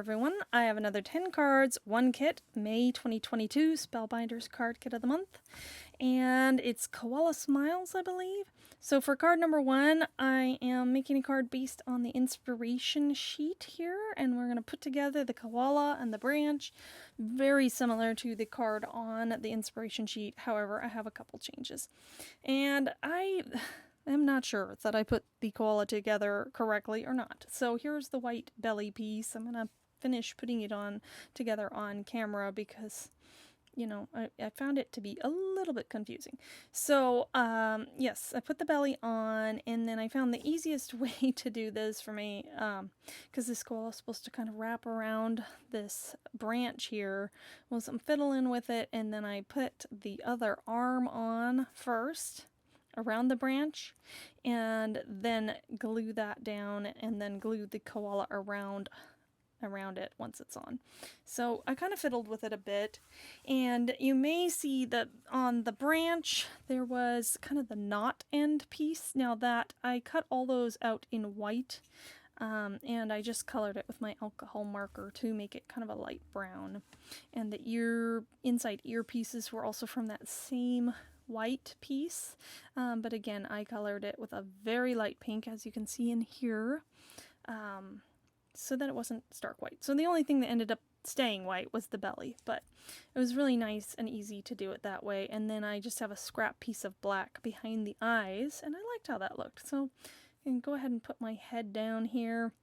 everyone. I have another 10 cards, one kit, May 2022 Spellbinders card kit of the month. And it's Koala Smiles, I believe. So for card number 1, I am making a card based on the inspiration sheet here. And we're going to put together the koala and the branch. Very similar to the card on the inspiration sheet. However, I have a couple changes. And I'm not sure that I put the koala together correctly or not. So here's the white belly piece. I'm going to finish putting it on together on camera because, you know, I found it to be a little bit confusing. So, yes, I put the belly on, and then I found the easiest way to do this for me, because this koala is supposed to kind of wrap around this branch here, was I'm fiddling with it, and then I put the other arm on first around the branch and then glue that down and then glue the koala around it once it's on. So I kind of fiddled with it a bit, and you may see that on the branch there was kind of the knot end piece. Now that I cut all those out in white, and I just colored it with my alcohol marker to make it kind of a light brown. And the inside ear pieces were also from that same white piece, but again I colored it with a very light pink, as you can see in here, so that it wasn't stark white. So the only thing that ended up staying white was the belly, but it was really nice and easy to do it that way. And then I just have a scrap piece of black behind the eyes, and I liked how that looked. So I can go ahead and put my head down here.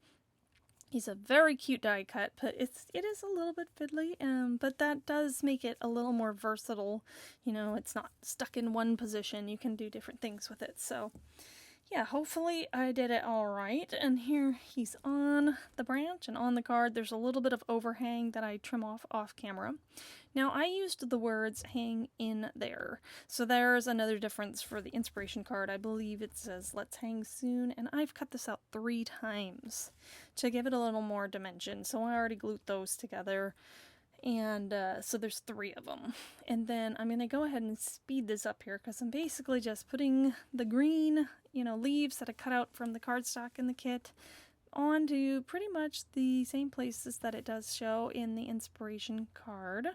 He's a very cute die cut, but it is a little bit fiddly, but that does make it a little more versatile. You know, it's not stuck in one position. You can do different things with it. So, yeah, hopefully I did it all right. And here he's on the branch and on the card. There's a little bit of overhang that I trim off camera. Now, I used the words hang in there. So there's another difference for the inspiration card. I believe it says let's hang soon, and I've cut this out 3 times to give it a little more dimension. So I already glued those together, and so there's 3 of them. And then I'm going to go ahead and speed this up here because I'm basically just putting the green, leaves that I cut out from the cardstock in the kit onto pretty much the same places that it does show in the inspiration card.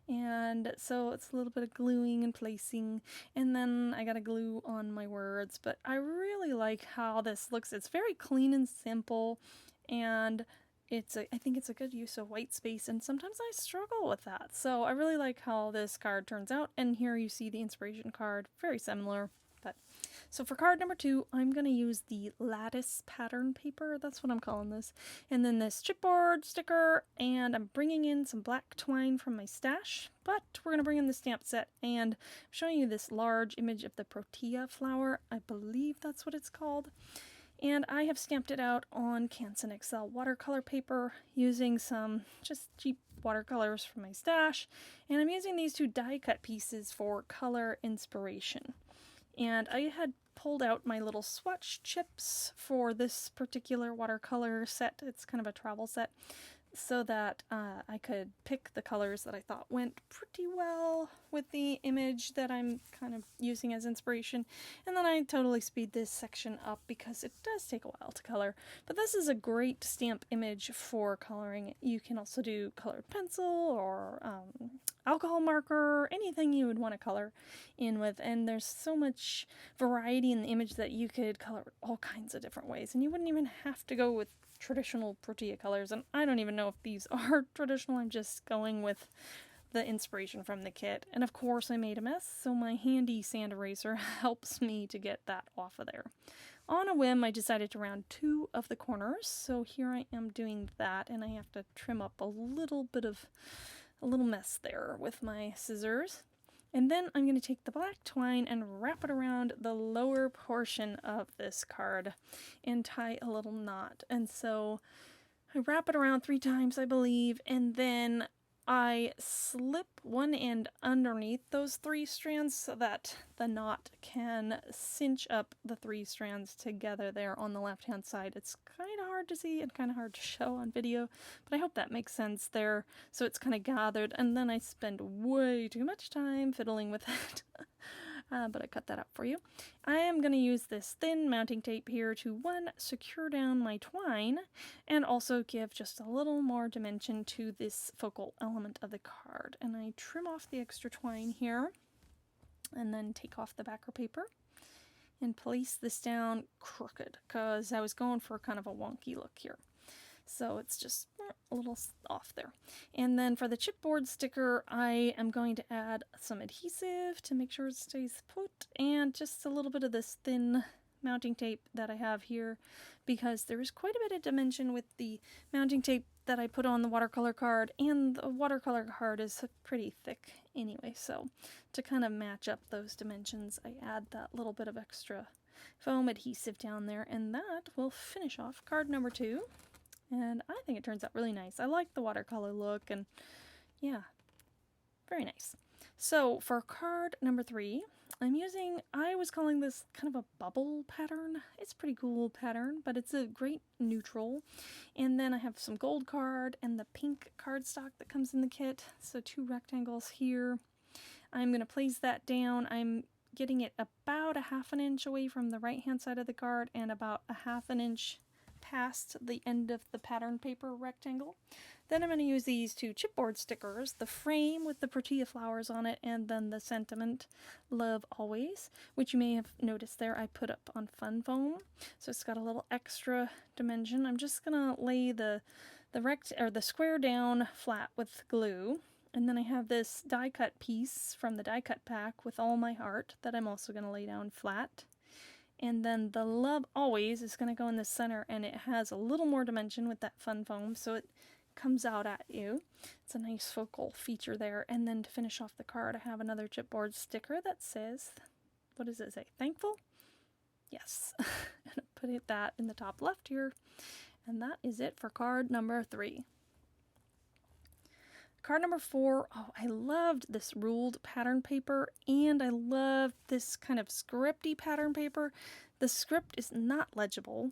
And so it's a little bit of gluing and placing, and then I gotta glue on my words, but I really like how this looks. It's very clean and simple, and I think it's a good use of white space, and sometimes I struggle with that. So I really like how this card turns out, and here you see the inspiration card, very similar. So for card number 2, I'm going to use the lattice pattern paper. That's what I'm calling this. And then this chipboard sticker, and I'm bringing in some black twine from my stash. But we're going to bring in the stamp set, and I'm showing you this large image of the protea flower. I believe that's what it's called. And I have stamped it out on Canson XL watercolor paper using some just cheap watercolors from my stash. And I'm using these 2 die cut pieces for color inspiration. And I had pulled out my little swatch chips for this particular watercolor set. It's kind of a travel set, so that I could pick the colors that I thought went pretty well with the image that I'm kind of using as inspiration. And then I totally speed this section up because it does take a while to color. But this is a great stamp image for coloring. You can also do colored pencil or alcohol marker, anything you would want to color in with. And there's so much variety in the image that you could color all kinds of different ways. And you wouldn't even have to go with traditional protea colors, and I don't even know if these are traditional. I'm just going with the inspiration from the kit. And of course I made a mess, so my handy sand eraser helps me to get that off of there. On a whim, I decided to round 2 of the corners, so here I am doing that, and I have to trim up a little mess there with my scissors. And then I'm going to take the black twine and wrap it around the lower portion of this card and tie a little knot. And so I wrap it around 3 times, I believe, and then I slip one end underneath those 3 strands so that the knot can cinch up the 3 strands together there on the left-hand side. It's kind of hard to see and kind of hard to show on video, but I hope that makes sense there. So it's kind of gathered, and then I spend way too much time fiddling with it. but I cut that up for you. I am going to use this thin mounting tape here to, one, secure down my twine, and also give just a little more dimension to this focal element of the card. And I trim off the extra twine here, and then take off the backer paper, and place this down crooked, because I was going for kind of a wonky look here. So it's just a little off there. And then for the chipboard sticker, I am going to add some adhesive to make sure it stays put, and just a little bit of this thin mounting tape that I have here, because there is quite a bit of dimension with the mounting tape that I put on the watercolor card, and the watercolor card is pretty thick anyway, so to kind of match up those dimensions, I add that little bit of extra foam adhesive down there, and that will finish off card number 2. And I think it turns out really nice. I like the watercolor look, and yeah, very nice. So for card number 3, I was calling this kind of a bubble pattern. It's a pretty cool pattern, but it's a great neutral. And then I have some gold card and the pink cardstock that comes in the kit. So 2 rectangles here. I'm going to place that down. I'm getting it about a ½ an inch away from the right hand side of the card, and about a ½ an inch past the end of the pattern paper rectangle. Then I'm going to use these 2 chipboard stickers, the frame with the tortilla flowers on it, and then the sentiment, love always, which you may have noticed there I put up on fun foam. So it's got a little extra dimension. I'm just going to lay the square down flat with glue. And then I have this die cut piece from the die cut pack with all my heart that I'm also going to lay down flat. And then the love always is going to go in the center, and it has a little more dimension with that fun foam, so it comes out at you. It's a nice focal feature there. And then to finish off the card, I have another chipboard sticker that says, what does it say? Thankful? Yes. And I put that in the top left here. And that is it for card number 3. Card number 4, oh, I loved this ruled pattern paper, and I love this kind of scripty pattern paper. The script is not legible,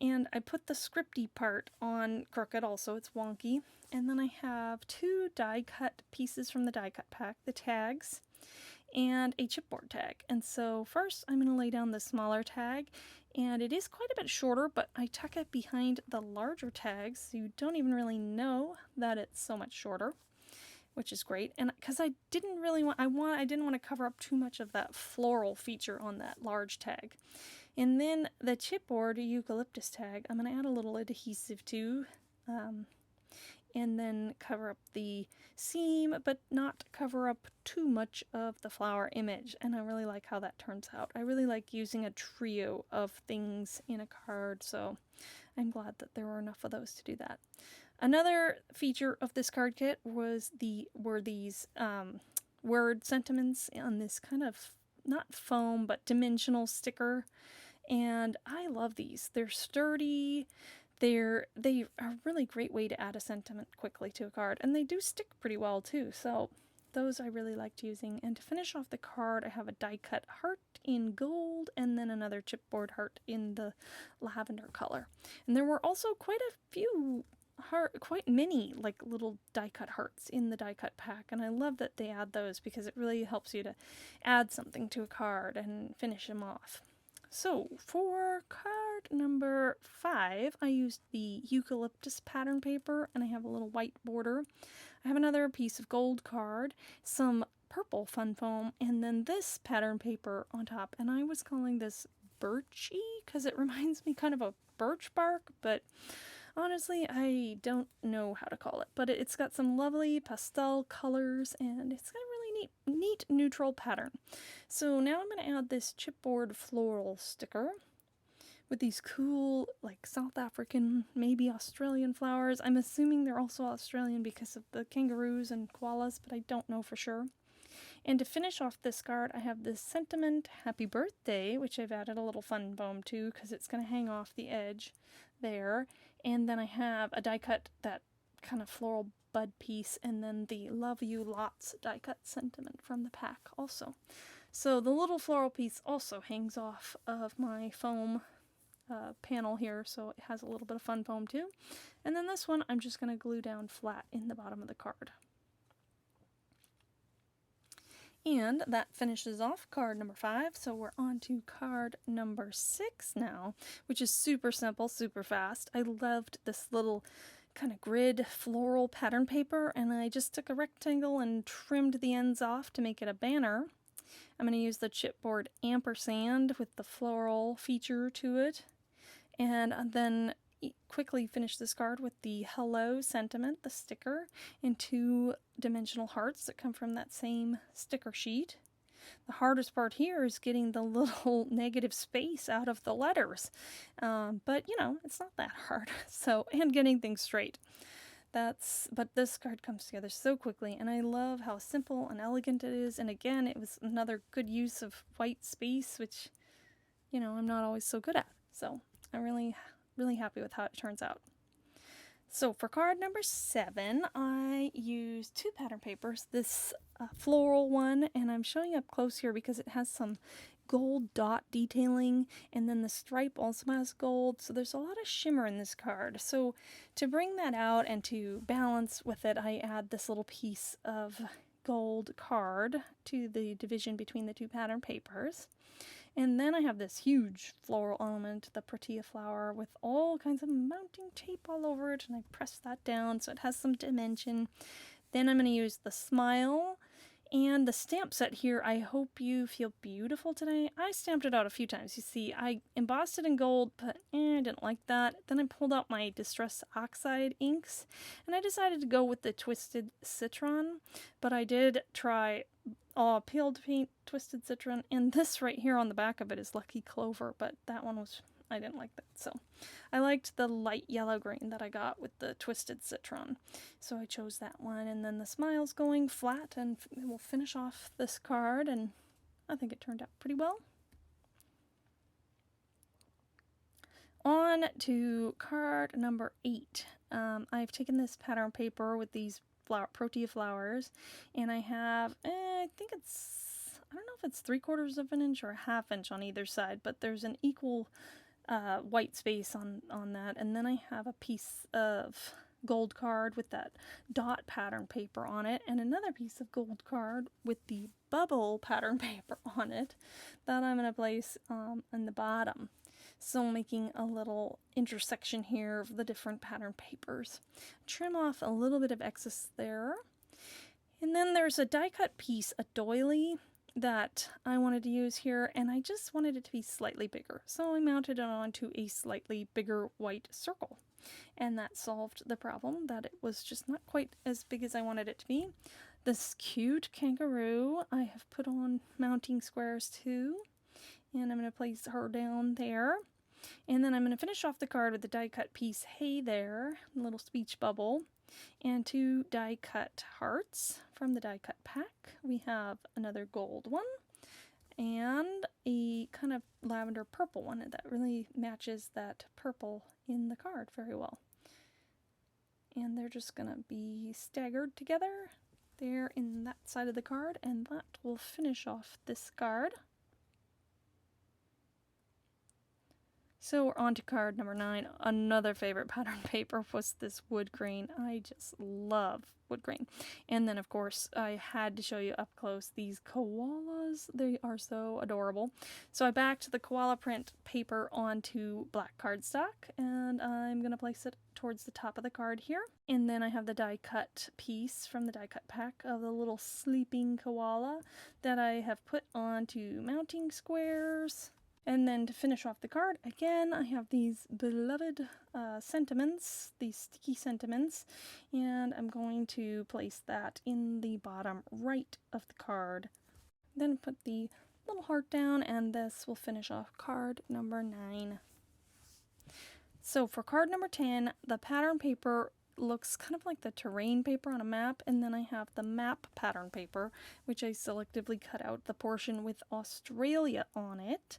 and I put the scripty part on crooked also, it's wonky. And then I have 2 die cut pieces from the die cut pack, the tags, and a chipboard tag. And so first I'm going to lay down the smaller tag, and it is quite a bit shorter, but I tuck it behind the larger tags, so you don't even really know that it's so much shorter, which is great. And because I didn't want to cover up too much of that floral feature on that large tag. And then the chipboard eucalyptus tag, I'm going to add a little adhesive to, and then cover up the seam, but not cover up too much of the flower image. And I really like how that turns out. I really like using a trio of things in a card, so I'm glad that there were enough of those to do that. Another feature of this card kit were these word sentiments on this kind of, not foam, but dimensional sticker. And I love these. They're sturdy. They are a really great way to add a sentiment quickly to a card. And they do stick pretty well too. So those I really liked using. And to finish off the card, I have a die cut heart in gold, and then another chipboard heart in the lavender color. And there were also quite a few quite many like little die cut hearts in the die cut pack, and I love that they add those because it really helps you to add something to a card and finish them off. So for card number 5, I used the eucalyptus pattern paper, and I have a little white border. I have another piece of gold card, some purple fun foam, and then this pattern paper on top, and I was calling this birchy because it reminds me kind of of birch bark, but honestly, I don't know how to call it, but it's got some lovely pastel colors, and it's got a really neat neutral pattern. So now I'm going to add this chipboard floral sticker with these cool, like South African, maybe Australian flowers. I'm assuming they're also Australian because of the kangaroos and koalas, but I don't know for sure. And to finish off this card, I have this sentiment, happy birthday, which I've added a little fun foam to because it's going to hang off the edge there. And then I have a die cut, that kind of floral bud piece, and then the love you lots die cut sentiment from the pack also. So the little floral piece also hangs off of my foam panel here, so it has a little bit of fun foam too. And then this one I'm just going to glue down flat in the bottom of the card. And that finishes off card number 5, so we're on to card number 6 now, which is super simple, super fast. I loved this little kind of grid floral pattern paper, and I just took a rectangle and trimmed the ends off to make it a banner. I'm going to use the chipboard ampersand with the floral feature to it, and then quickly finish this card with the hello sentiment, the sticker, and 2-dimensional hearts that come from that same sticker sheet. The hardest part here is getting the little negative space out of the letters, but you know, it's not that hard. So, and getting things straight. But this card comes together so quickly, and I love how simple and elegant it is. And again, it was another good use of white space, which, you know, I'm not always so good at. So I'm really happy with how it turns out. So for card number 7, I used 2 pattern papers, this floral one, and I'm showing up close here because it has some gold dot detailing, and then the stripe also has gold, so there's a lot of shimmer in this card. So to bring that out and to balance with it, I add this little piece of gold card to the division between the 2 pattern papers. And then I have this huge floral element, the protea flower, with all kinds of mounting tape all over it, and I press that down so it has some dimension. Then I'm going to use the smile and the stamp set here. I hope you feel beautiful today. I stamped it out a few times. You see, I embossed it in gold, but I didn't like that. Then I pulled out my Distress Oxide inks, and I decided to go with the Twisted Citron, but I did try peeled paint, Twisted Citron, and this right here on the back of it is Lucky Clover, but that one was, I didn't like that. So I liked the light yellow green that I got with the Twisted Citron, so I chose that one. And then the smile's going flat, and we'll finish off this card, and I think it turned out pretty well. On to card number 8. I've taken this pattern paper with these protea flowers, and I have, I think it's, I don't know if it's 3/4 of an inch or a 1/2 inch on either side, but there's an equal white space on that. And then I have a piece of gold card with that dot pattern paper on it, and another piece of gold card with the bubble pattern paper on it that I'm going to place in the bottom. So making a little intersection here of the different pattern papers. Trim off a little bit of excess there. And then there's a die cut piece, a doily, that I wanted to use here, and I just wanted it to be slightly bigger. So I mounted it onto a slightly bigger white circle. And that solved the problem that it was just not quite as big as I wanted it to be. This cute kangaroo I have put on mounting squares too. And I'm going to place her down there. And then I'm going to finish off the card with the die cut piece, hey there, a little speech bubble, and 2 die cut hearts from the die cut pack. We have another gold one and a kind of lavender purple one that really matches that purple in the card very well. And they're just going to be staggered together there in that side of the card, and that will finish off this card. So we're on to card number 9. Another favorite pattern paper was this wood grain. I just love wood grain. And then, of course, I had to show you up close these koalas. They are so adorable. So I backed the koala print paper onto black cardstock, and I'm going to place it towards the top of the card here. And then I have the die cut piece from the die cut pack of the little sleeping koala that I have put onto mounting squares. And then to finish off the card, again, I have these beloved sentiments, these sticky sentiments, and I'm going to place that in the bottom right of the card. Then put the little heart down, and this will finish off card number 9. So for card number 10, the pattern paper looks kind of like the terrain paper on a map, and then I have the map pattern paper, which I selectively cut out the portion with Australia on it.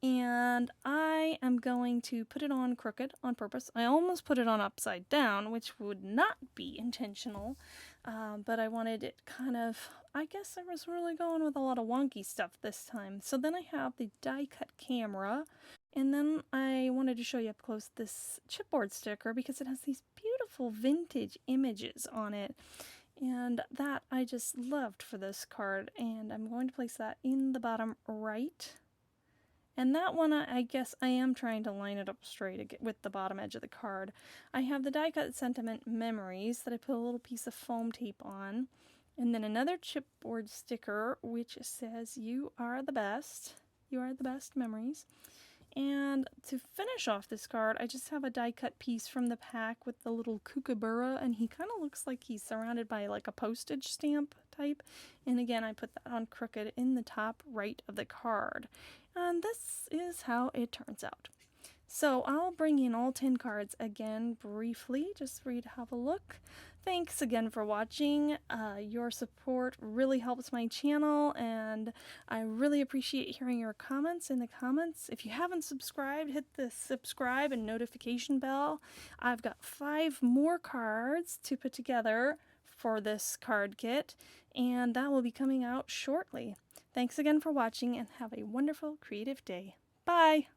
And I am going to put it on crooked on purpose. I almost put it on upside down, which would not be intentional, but I wanted it kind of, I guess I was really going with a lot of wonky stuff this time. So then I have the die cut camera, and then I wanted to show you up close this chipboard sticker because it has these beautiful vintage images on it. And that I just loved for this card, and I'm going to place that in the bottom right. And that one, I guess I am trying to line it up straight with the bottom edge of the card. I have the die cut sentiment memories that I put a little piece of foam tape on. And then another chipboard sticker which says, "You are the best. You are the best memories." And to finish off this card, I just have a die cut piece from the pack with the little kookaburra, and he kind of looks like he's surrounded by like a postage stamp type. And again, I put that on crooked in the top right of the card. And this is how it turns out. So I'll bring in all 10 cards again briefly, just for you to have a look. Thanks again for watching. Your support really helps my channel, and I really appreciate hearing your comments in the comments. If you haven't subscribed, hit the subscribe and notification bell. I've got 5 more cards to put together for this card kit, and that will be coming out shortly. Thanks again for watching, and have a wonderful creative day. Bye!